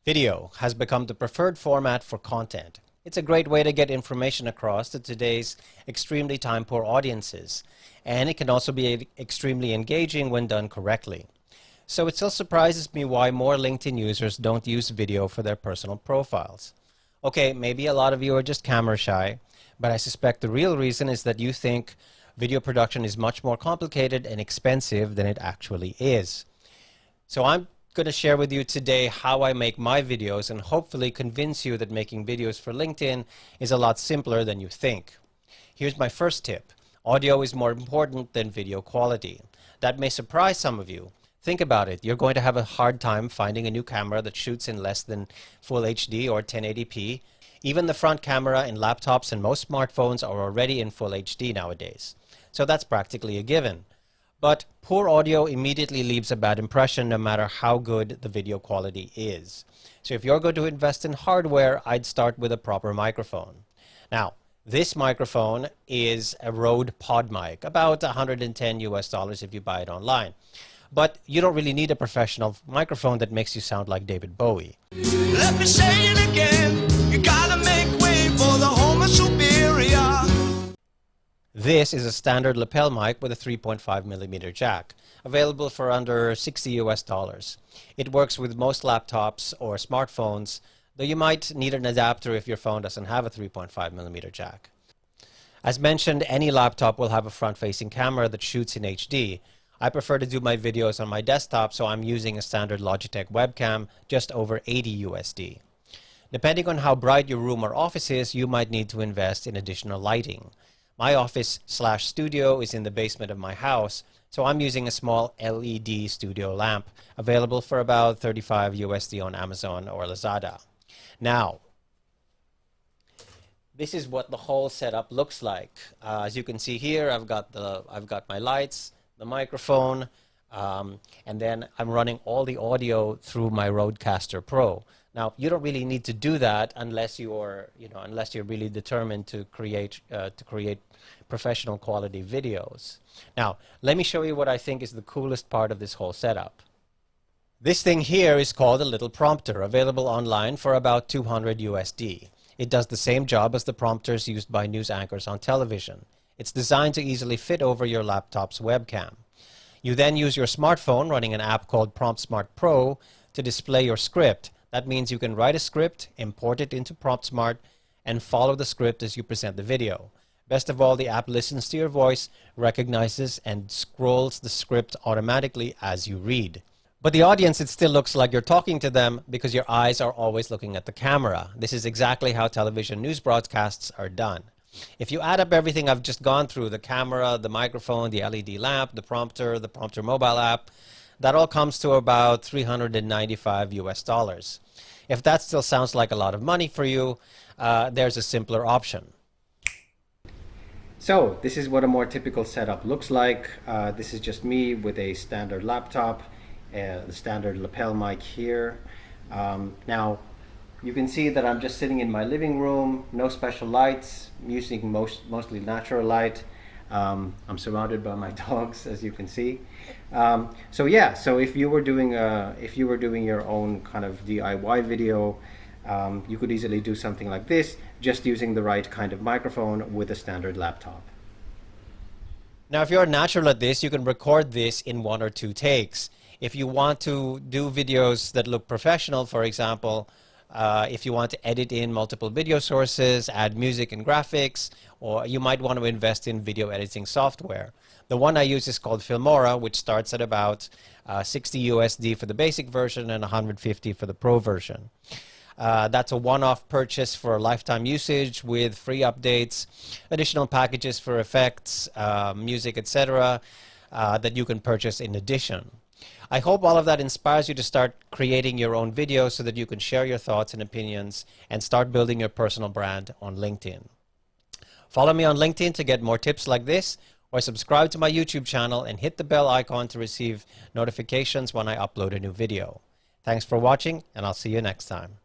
Video has become the preferred format for content. It's a great way to get information across to today's extremely time-poor audiences, and it can also be extremely engaging when done correctly. So it still surprises me why more LinkedIn users don't use video for their personal profiles. Okay, maybe a lot of you are just camera shy, but I suspect the real reason is that you think video production is much more complicated and expensive than it actually is. So I'm going to share with you today how I make my videos and hopefully convince you that making videos for LinkedIn is a lot simpler than you think. Here's my first tip. Audio is more important than video quality. That may surprise some of you. Think about it. You're going to have a hard time finding a new camera that shoots in less than Full HD or 1080p. Even the front camera in laptops and most smartphones are already in Full HD nowadays. So that's practically a given. But poor audio immediately leaves a bad impression no matter how good the video quality is. So if you're going to invest in hardware, I'd start with a proper microphone. Now, this microphone is a Rode PodMic, about $110 if you buy it online. But you don't really need a professional microphone that makes you sound like David Bowie. Let me say it again, you gotta make way for the Homo superior. This is a standard lapel mic with a 3.5mm jack, available for under $60. It works with most laptops or smartphones, though you might need an adapter if your phone doesn't have a 3.5mm jack. As mentioned, any laptop will have a front-facing camera that shoots in HD. I prefer to do my videos on my desktop, so I'm using a standard Logitech webcam, just over $80. Depending on how bright your room or office is, you might need to invest in additional lighting. My office/studio is in the basement of my house, so I'm using a small LED studio lamp, available for about $35 on Amazon or Lazada. Now, this is what the whole setup looks like. As you can see here, I've got my lights, the microphone, and then I'm running all the audio through my Rodecaster Pro. Now, you don't really need to do that unless you're really determined to create professional quality videos. Now, let me show you what I think is the coolest part of this whole setup. This thing here is called a little prompter, available online for about $200. It does the same job as the prompters used by news anchors on television. It's designed to easily fit over your laptop's webcam. You then use your smartphone running an app called PromptSmart Pro to display your script. That means you can write a script, import it into PromptSmart, and follow the script as you present the video. Best of all, the app listens to your voice, recognizes, and scrolls the script automatically as you read. But the audience, it still looks like you're talking to them because your eyes are always looking at the camera. This is exactly how television news broadcasts are done. If you add up everything I've just gone through, the camera, the microphone, the LED lamp, the prompter mobile app, that all comes to about $395. If that still sounds like a lot of money for you, there's a simpler option. So this is what a more typical setup looks like. This is just me with a standard laptop, the standard lapel mic here. Now, you can see that I'm just sitting in my living room, no special lights, using mostly natural light. I'm surrounded by my dogs, as you can see. So yeah, so if you were doing your own kind of DIY video, you could easily do something like this, just using the right kind of microphone with a standard laptop. Now, if you're natural at this, you can record this in 1 or 2 takes. If you want to do videos that look professional, for example, if you want to edit in multiple video sources, add music and graphics, or you might want to invest in video editing software. The one I use is called Filmora, which starts at about $60 for the basic version and $150 for the Pro version. That's a one-off purchase for lifetime usage with free updates, additional packages for effects, music, etc., that you can purchase in addition. I hope all of that inspires you to start creating your own videos so that you can share your thoughts and opinions and start building your personal brand on LinkedIn. Follow me on LinkedIn to get more tips like this, or subscribe to my YouTube channel and hit the bell icon to receive notifications when I upload a new video. Thanks for watching, and I'll see you next time.